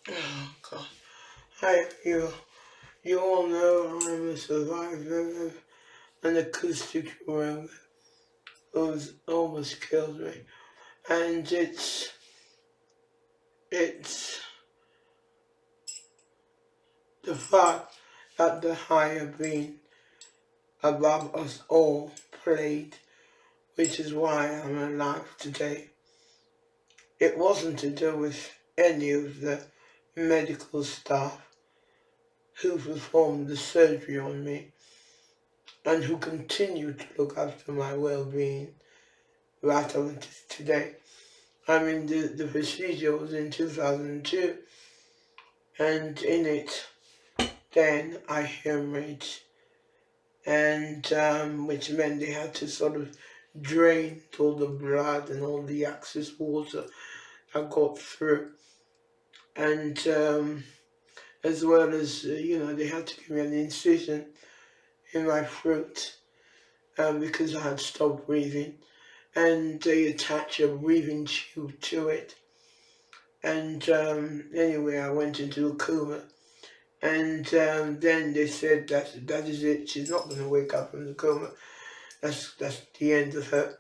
Oh God. Hi, you all know I'm a survivor of an acoustic room who's almost killed me. And it's the fact that the higher being above us all played, which is why I'm alive today. It wasn't to do with any of the medical staff who performed the surgery on me and who continue to look after my well-being right up to today. I mean, the procedure was in 2002, and in it, then I hemorrhaged, and which meant they had to sort of drain all the blood and all the excess water I got through, and as well as they had to give me an incision in my throat because I had stopped breathing, and they attach a breathing tube to it. And anyway, I went into a coma, and then they said that is it. She's not going to wake up from the coma. That's the end of her.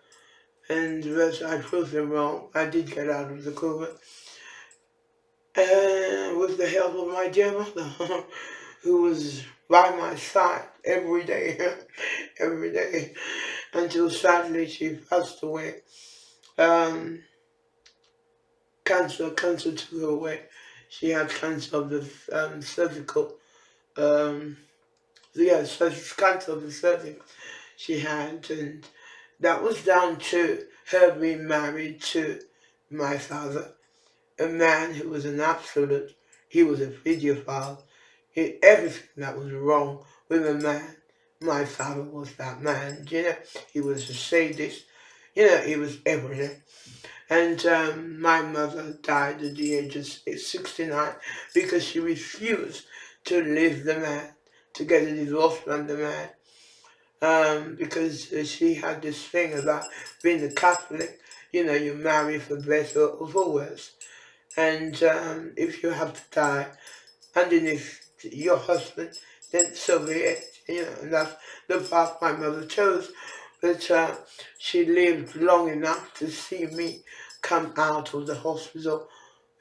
And I proved them wrong. I did get out of the coma, with the help of my dear mother, who was by my side every day, every day, until sadly she passed away. Cancer took her away. She had cancer of the cervical, cancer of the cervix she had, and that was down to her being married to my father, a man who was an absolute, he was a videophile. Everything that was wrong with a man, my father was that man, he was a sadist, he was everything. And my mother died at the age of 69 because she refused to leave the man, to get a divorce from the man, because she had this thing about being a Catholic, you marry for better or for worse. And if you have to die underneath your husband, then so be it, and that's the path my mother chose. But she lived long enough to see me come out of the hospital.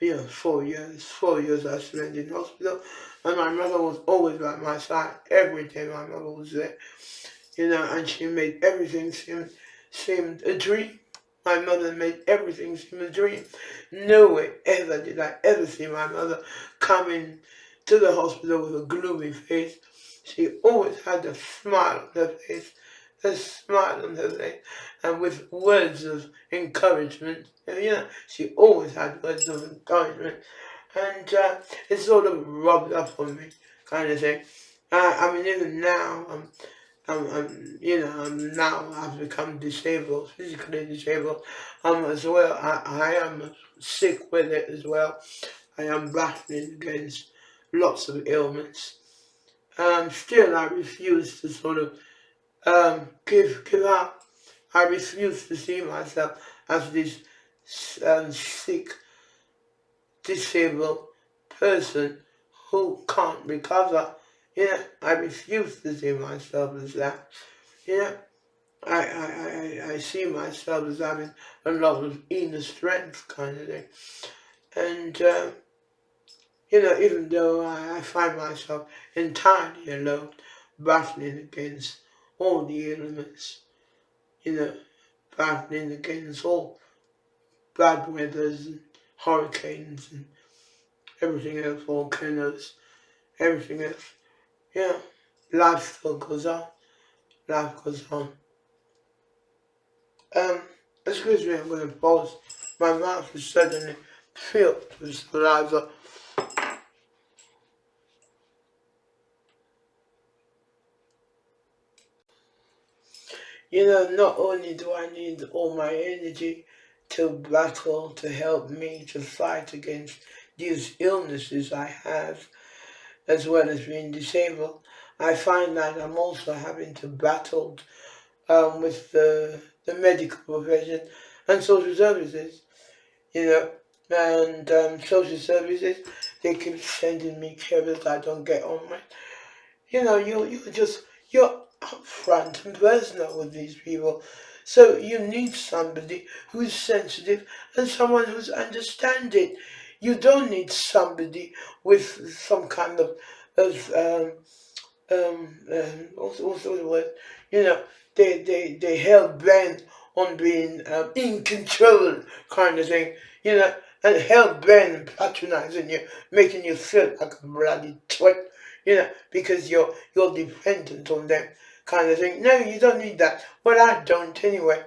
4 years I spent in hospital, and my mother was always by my side. Every day my mother was there, and she made everything seem a dream. My mother made everything seem a dream. Nowhere ever did I ever see my mother coming to the hospital with a gloomy face. She always had a smile on her face, a smile on her face, and with words of encouragement. She always had words of encouragement, and it sort of rubbed up on me, kind of thing. I mean, even now, now I've become disabled, physically disabled, as well. I am sick with it as well. I am battling against lots of ailments. Still, I refuse to sort of give up. I refuse to see myself as this sick, disabled person who can't recover. I refuse to see myself as that. I see myself as having a lot of inner strength, kind of thing. And, even though I find myself entirely alone, battling against all the elements, battling against all bad weathers and hurricanes and everything else, volcanoes, everything else. Life still goes on. Life goes on. Excuse me, I'm going to pause. My mouth is suddenly filled with saliva. Not only do I need all my energy to battle, to help me to fight against these illnesses I have, as well as being disabled, I find that I'm also having to battle with the medical profession and social services, and social services, they keep sending me carers I don't get on with. You know, you're upfront and personal with these people. So you need somebody who's sensitive and someone who's understanding. You don't need somebody with some kind of what's the word? You know, they hell bent on being in control kind of thing. You know, and hell bent patronizing you, making you feel like a bloody twit. You know, because you're dependent on them kind of thing. No, you don't need that. Well, I don't anyway.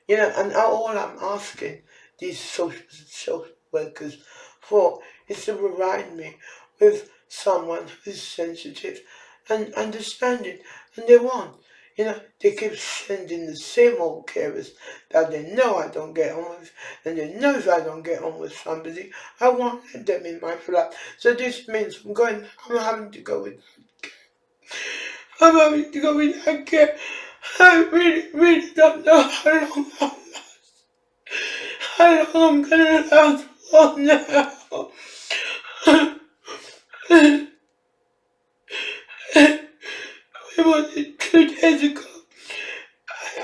You know, and all I'm asking these social workers for is to provide me with someone who's sensitive and understanding, and they won't. You know, they keep sending the same old carers that they know I don't get on with, and they know if I don't get on with somebody, I won't let them in my flat. So this means I'm having to go with, I'm having to go with that care. I really, really don't know how long I'm gonna last for now. It was 2 days ago.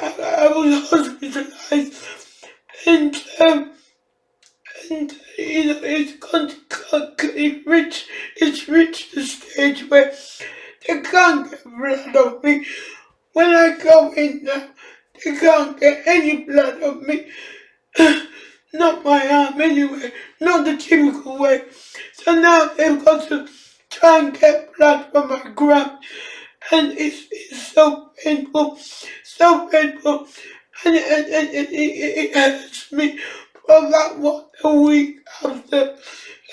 I was hospitalized, and you know it's reached the stage where they can't get blood of me. When I go in there, they can't get any blood of me. Not my arm anyway, not the typical way. So now they've got to try and get blood from my gram, and it's so painful, and it hurts me for about a week after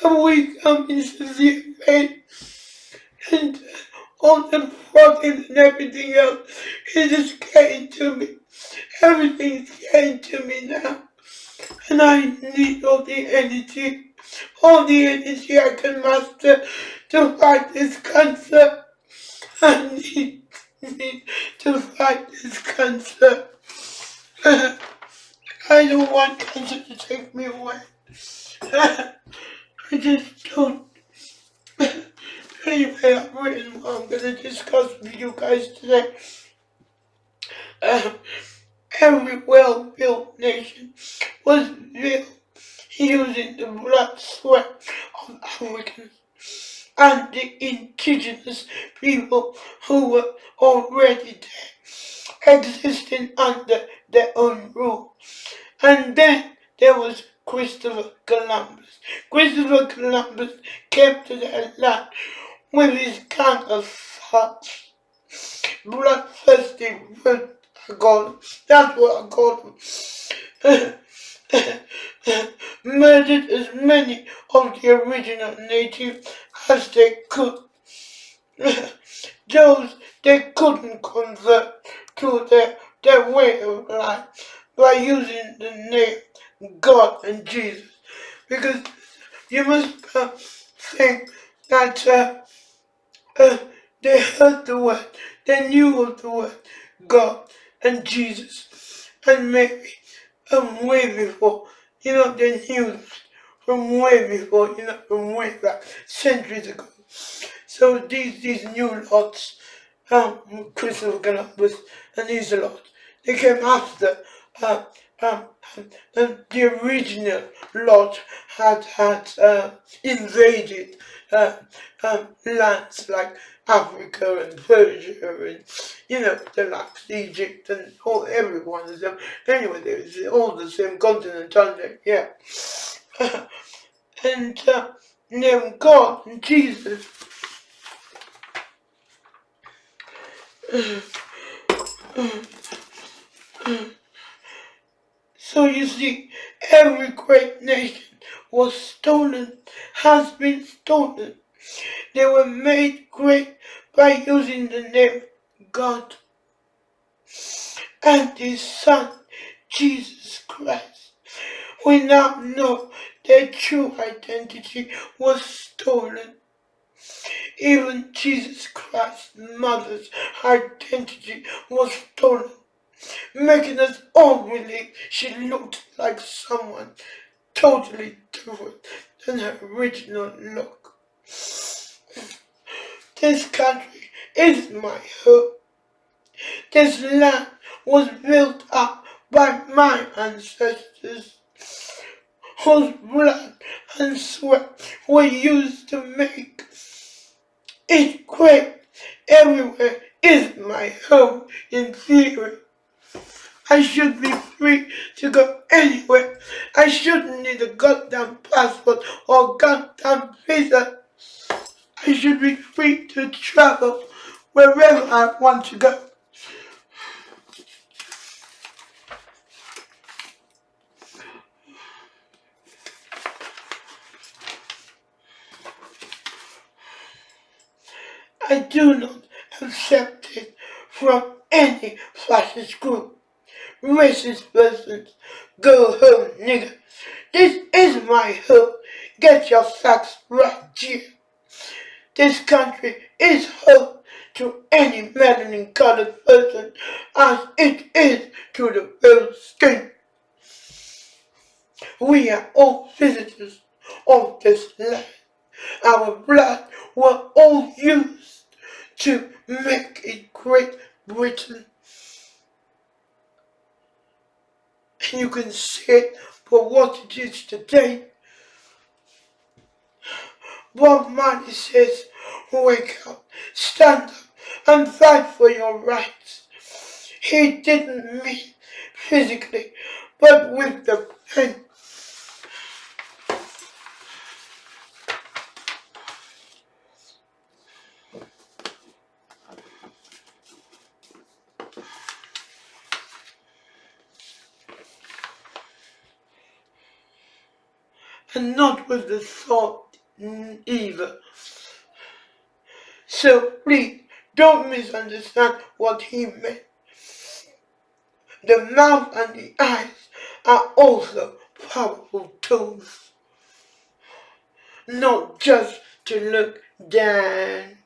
a week I'm in severe pain, and all the frothing and everything else is just getting to me. Everything's getting to me now, and I need all the energy I can muster to fight this cancer. I need to fight this cancer. I don't want cancer to take me away. I just don't. Anyway, I've written what I'm going to discuss with you guys today. Every well-built nation was built using the blood sweat of Africans and the indigenous people who were already there, existing under their own rule. And then there was Christopher Columbus. Christopher Columbus came to their land with his gang of thugs, bloodthirsty roots, I call them. That's what I call them. Murdered as many of the original natives as they could. Those they couldn't convert to their way of life by using the name God and Jesus. Because you must think that they heard the word, they knew of the word God and Jesus and Mary way before. You know, they knew that from way before, you know, from way back, centuries ago. So these new lots, Christopher Columbus and these lots, they came after um, the original lot had invaded lands like Africa and Persia and, you know, the likes Egypt and every one of them. Anyway, they was all the same continent under, yeah. And then God and Jesus so you see, every great nation was stolen, has been stolen. They were made great by using the name God and His Son, Jesus Christ. We now know their true identity was stolen. Even Jesus Christ's mother's identity was stolen, making us all believe she looked like someone totally different than her original look. This country is my home. This land was built up by my ancestors, whose blood and sweat were used to make it great. Everywhere is my home in theory. I should be free to go anywhere. I shouldn't need a goddamn passport or goddamn visa. I should be free to travel wherever I want to go. I do not accept it from any fascist group. Racist persons, go home, nigga. This is my home. Get your facts right here. This country is home to any melanin colored person as it is to the pale skin. We are all visitors of this land. Our blood was all used to make it Great Britain. And you can see it for what it is today. Bob Marley says, wake up, stand up, and fight for your rights. He didn't mean physically, but with the pen. And not with the thought either. So please, don't misunderstand what he meant. The mouth and the eyes are also powerful tools. Not just to look down.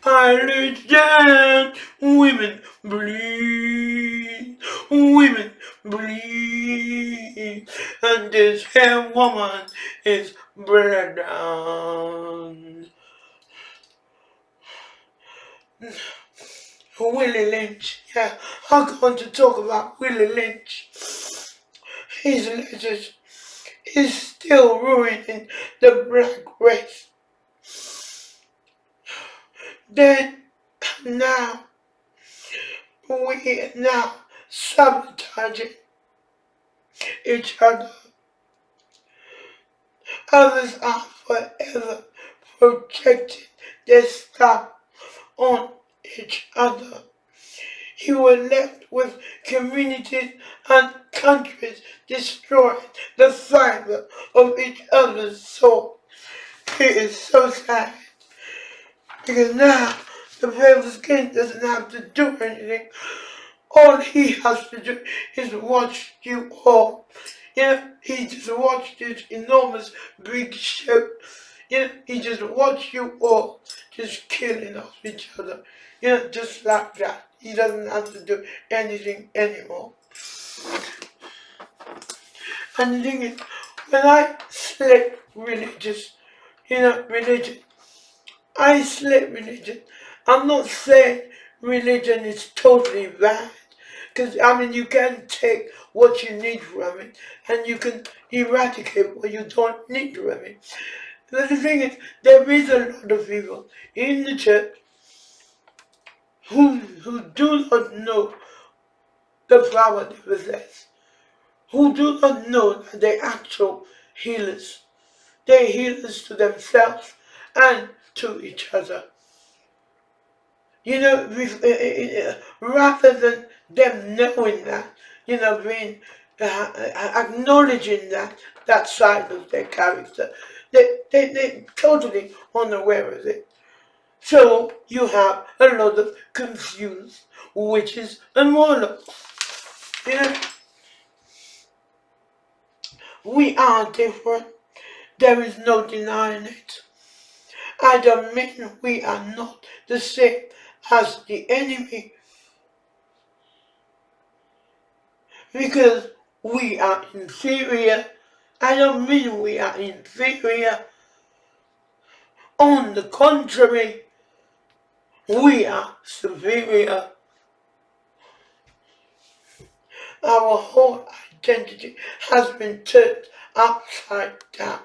I look down, women bleed, women bleed, and this hair woman is bled down. Willie Lynch, yeah, I'm going to talk about Willie Lynch. His letters is still ruining the black race. Then, now, we are now sabotaging each other. Others are forever projecting their stuff on each other. You were left with communities and countries destroying the fiber of each other's soul. It is so sad. Because now the pale skin doesn't have to do anything. All he has to do is watch you all. He just watched this enormous big show. He just watched you all just killing off each other. Just like that. He doesn't have to do anything anymore. And the thing is, when I select religious, religion, I select religion. I'm not saying religion is totally bad. Because, you can take what you need from it and you can eradicate what you don't need from it. But the thing is, there is a lot of people in the church who do not know the power they possess, who do not know that they're actual healers. They're healers to themselves and to each other. Rather than them knowing that, being acknowledging that side of their character, they're totally unaware of it. So you have a lot of confused witches and warlocks. We are different. There is no denying it. I don't mean we are not the same as the enemy, because we are inferior. I don't mean we are inferior. On the contrary, we are superior. Our whole identity has been turned upside down.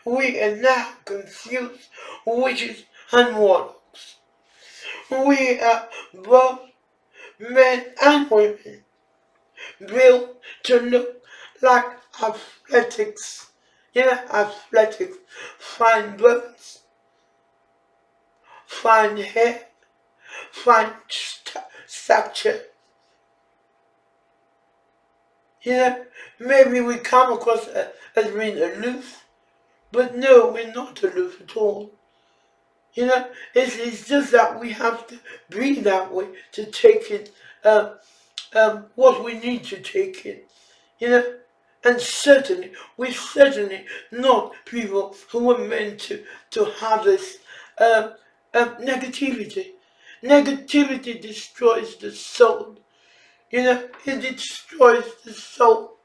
We are now confused witches and warlocks. We are both men and women, built to look like athletics. Athletics, fine bones, fine hair, fine stature. Maybe we come across as being aloof, but no, we're not aloof at all. It's just that we have to be that way to take in what we need to take in. And we're certainly not people who were meant to harvest negativity. Negativity destroys the soul. It destroys the soul.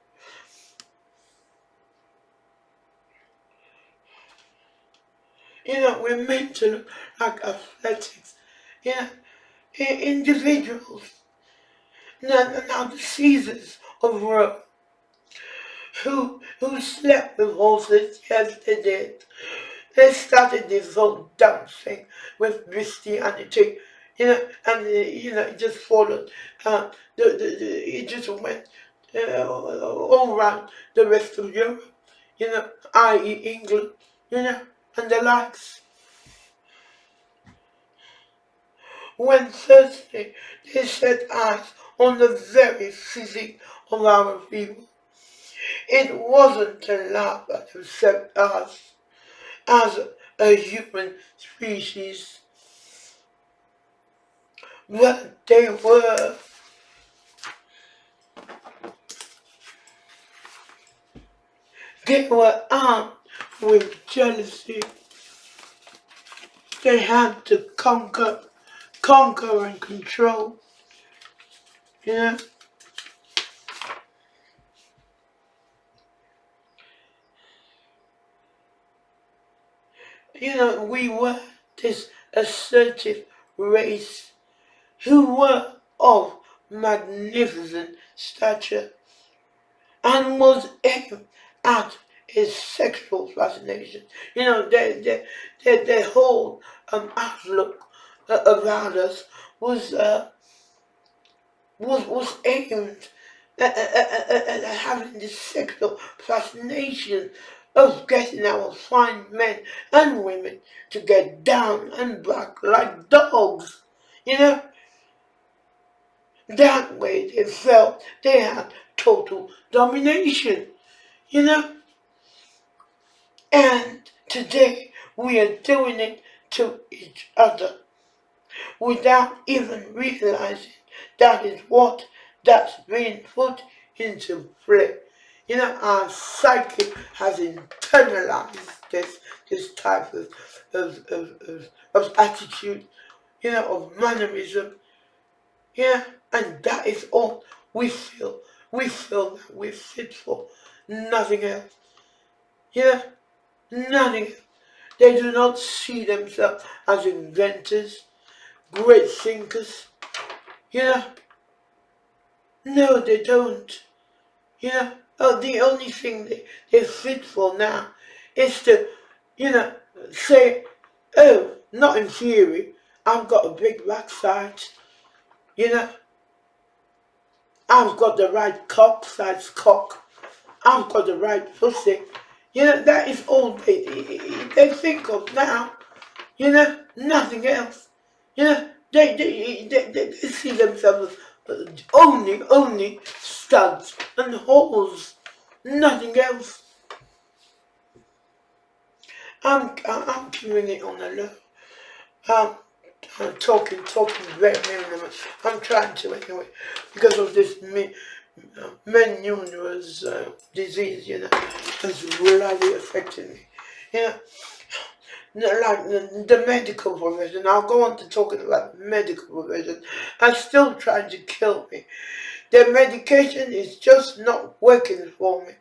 We're meant to look like athletics. Individuals. Now the Caesars of Rome, who slept with horses, yes they did. They started this whole dumb thing with Christianity, and it just followed. It just went all around the rest of Europe, i.e. England, and the likes. When Thursday they set eyes on the very physique of our people, it wasn't to laugh at us as a human species, but they were armed with jealousy. They had to conquer and control. We were this assertive race who were of magnificent stature and was aimed at his sexual fascination. Their whole outlook around us was aimed at having this sexual fascination of getting our fine men and women to get down and back like dogs. That way they felt they had total domination. And today we are doing it to each other without even realizing that is that's being put into play. Our psyche has internalized this type of attitude, of mannerism, and that is all we feel. We feel that we're fit for nothing else. Nothing else. They do not see themselves as inventors, great thinkers. No, they don't. The only thing they're fit for now is to, say, oh, not infurior, I've got a big backside. I've got the right size cock. I've got the right pussy. That is all they think of now. Nothing else. They see themselves as only studs and whores. Nothing else. I'm keeping it on the low. I'm talking very minimum. I'm trying to anyway, because of this menu's disease, has really affected me. Like the medical profession, I'll go on to talking about the medical profession, are still trying to kill me. The medication is just not working for me.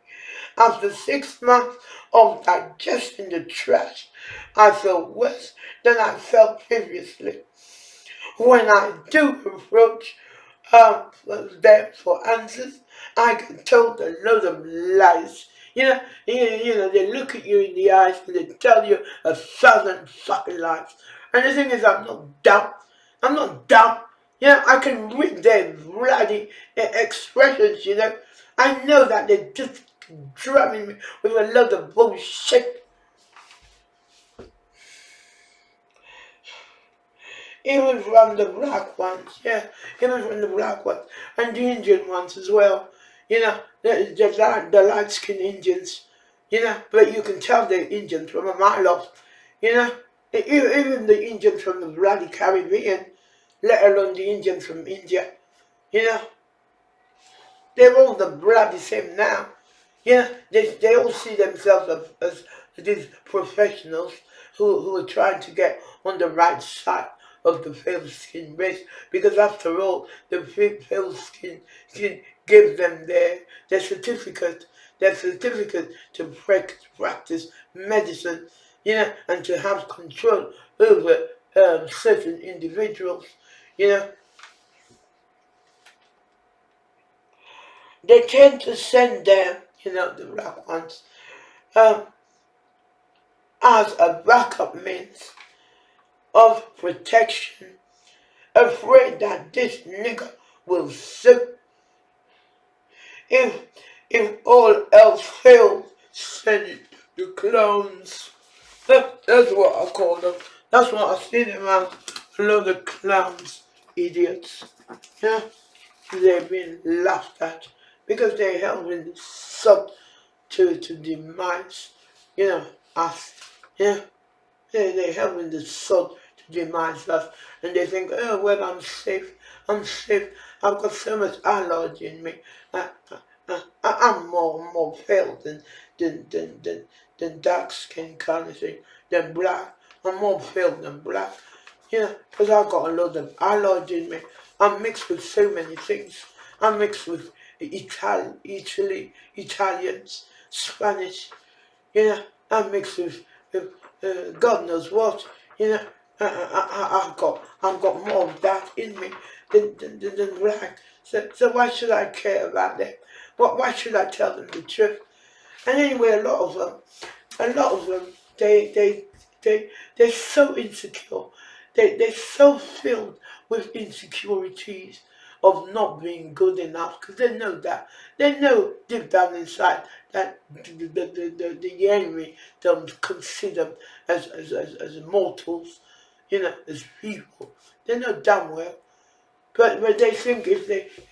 After 6 months of digesting the trash, I feel worse than I felt previously. When I do approach them for answers, I get told a load of lies. They look at you in the eyes and they tell you 1,000 fucking lies. And the thing is, I'm not dumb. I'm not dumb. I can read their bloody expressions, I know that they're just drumming me with a load of bullshit. Even from the black ones, even from the black ones, and the Indian ones as well. The light-skinned Indians, but you can tell they're Indians from a mile off, even the Indians from the bloody Caribbean, let alone the Indians from India, you know, they're all the bloody same now. They all see themselves as these professionals who are trying to get on the right side of the pale skin race, because after all, the pale skin gives them their certificate, to practice medicine, and to have control over certain individuals, They tend to send them, the black ones, as a backup means of protection, afraid that this nigger will sip. If all else fails, send it to the clowns. That's what I call them. That's what I see them as. A lot of clowns, idiots. They've been laughed at because they help in sub to demise, us. They help in the sub to demise us, and they think, oh well, I'm safe. I've got so much allergy in me. I'm more pale than dark skin kind of thing, than black. I'm more pale than black. Because I've got a lot of allergy in me. I'm mixed with so many things. I'm mixed with Italians, Spanish. I'm mixed with God knows what. I've got more of that in me than black. So why should I care about them? Why should I tell them the truth? And anyway, a lot of them, they're so insecure. They're so filled with insecurities of not being good enough, because they know that. They know deep down inside that the enemy don't consider them as mortals, as people. They know damn well. But they think if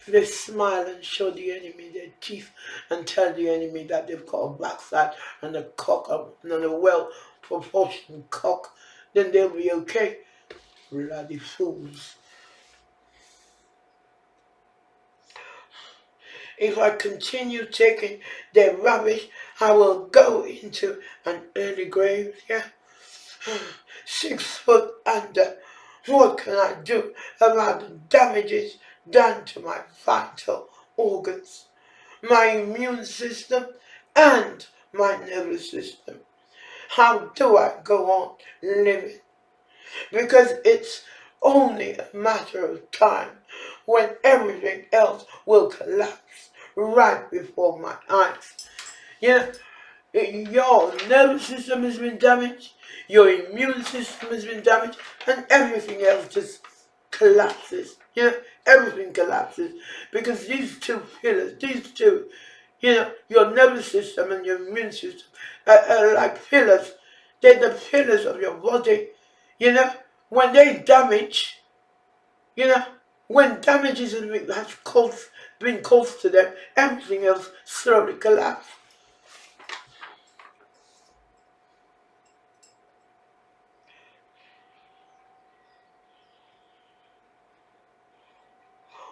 they smile and show the enemy their teeth and tell the enemy that they've got a backside and a cock up and a well-proportioned cock, then they'll be okay. Bloody fools. If I continue taking their rubbish, I will go into an early grave, 6 foot under. What can I do about the damages done to my vital organs, my immune system, and my nervous system? How do I go on living? Because it's only a matter of time when everything else will collapse right before my eyes. Your nervous system has been damaged, your immune system has been damaged, and everything else just collapses. Everything collapses because these two pillars, your nervous system and your immune system are like pillars. They're the pillars of your body. When they damage, when damage has been caused to them, everything else slowly collapses.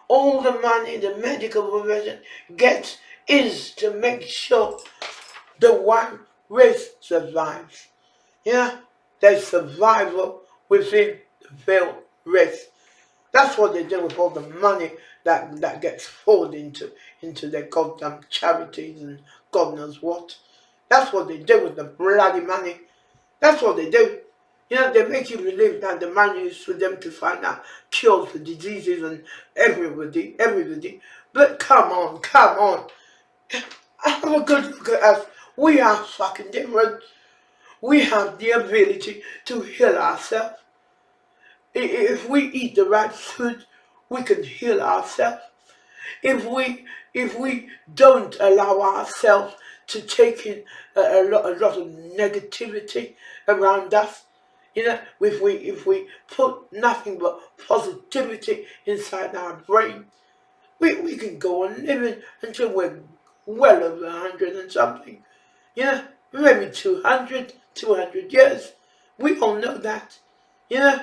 All the money the medical profession gets is to make sure the white race survives. There's survival within the pale race. That's what they do with all the money that gets poured into their goddamn charities and God knows what. That's what they do with the bloody money. That's what they do. You know, they make you believe that the money is for them to find out cures for diseases and everybody. But come on, come on. Have a good look at us. We are fucking different. We have the ability to heal ourselves. If we eat the right food, we can heal ourselves. If we don't allow ourselves to take in a lot of negativity around us, you know, if we put nothing but positivity inside our brain, we can go on living until we're well over 100 and something. You know, maybe 200 years. We all know that. You know,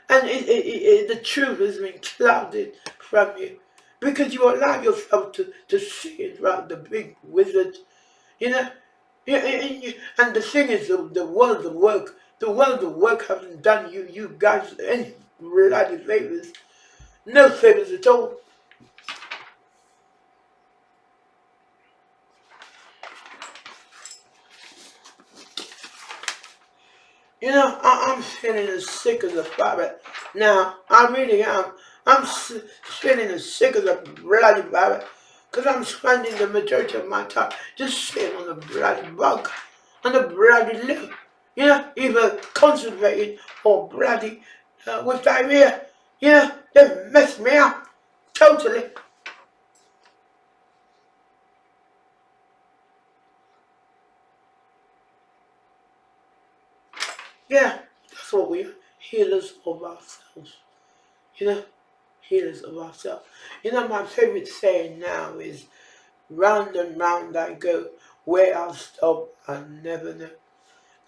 and the truth has been clouded from you because you allow yourself to see it, right? The big wizard, you know. Yeah, and the thing is, the world of work, hasn't done you guys any bloody favors, no favors at all. You know, I'm feeling as sick as a rabbit now. I really am. I'm feeling as sick as a bloody rabbit because I'm spending the majority of my time just sitting on the bloody bug, on the bloody liver. You know, either constipated or bloody with diarrhea. You know, they've messed me up totally. Yeah, that's what we are, healers of ourselves. You know, healers of ourselves. You know, my favorite saying now is, round and round I go, where I'll stop, I never know.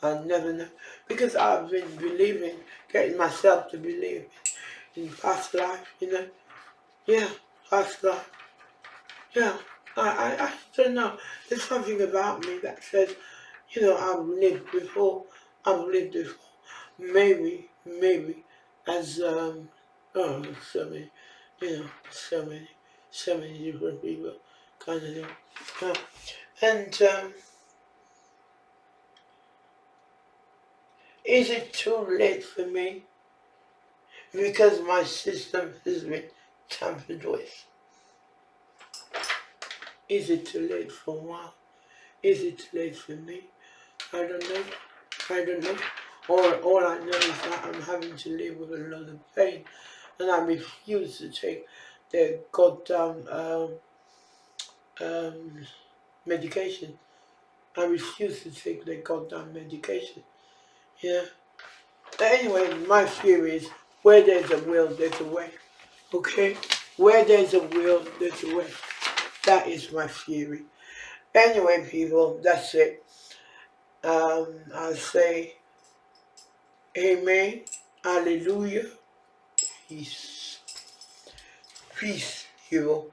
I never know. Because I've been believing, getting myself to believe in past life, you know. Yeah, past life. Yeah, I don't know. There's something about me that says, you know, I've lived before. I've lived before. Maybe, as, oh, so many, you know, so many different people kind of thing. And is it too late for me because my system has been tampered with? Is it too late for a while? Is it too late for me? I don't know. I don't know. All I know is that I'm having to live with a lot of pain, and I refuse to take their goddamn um, medication. I refuse to take their goddamn medication. Yeah. But anyway, my theory is, where there's a will, there's a way. Okay? Where there's a will, there's a way. That is my theory. Anyway, people, that's it. I'll say amen, hallelujah, peace. Peace, hero.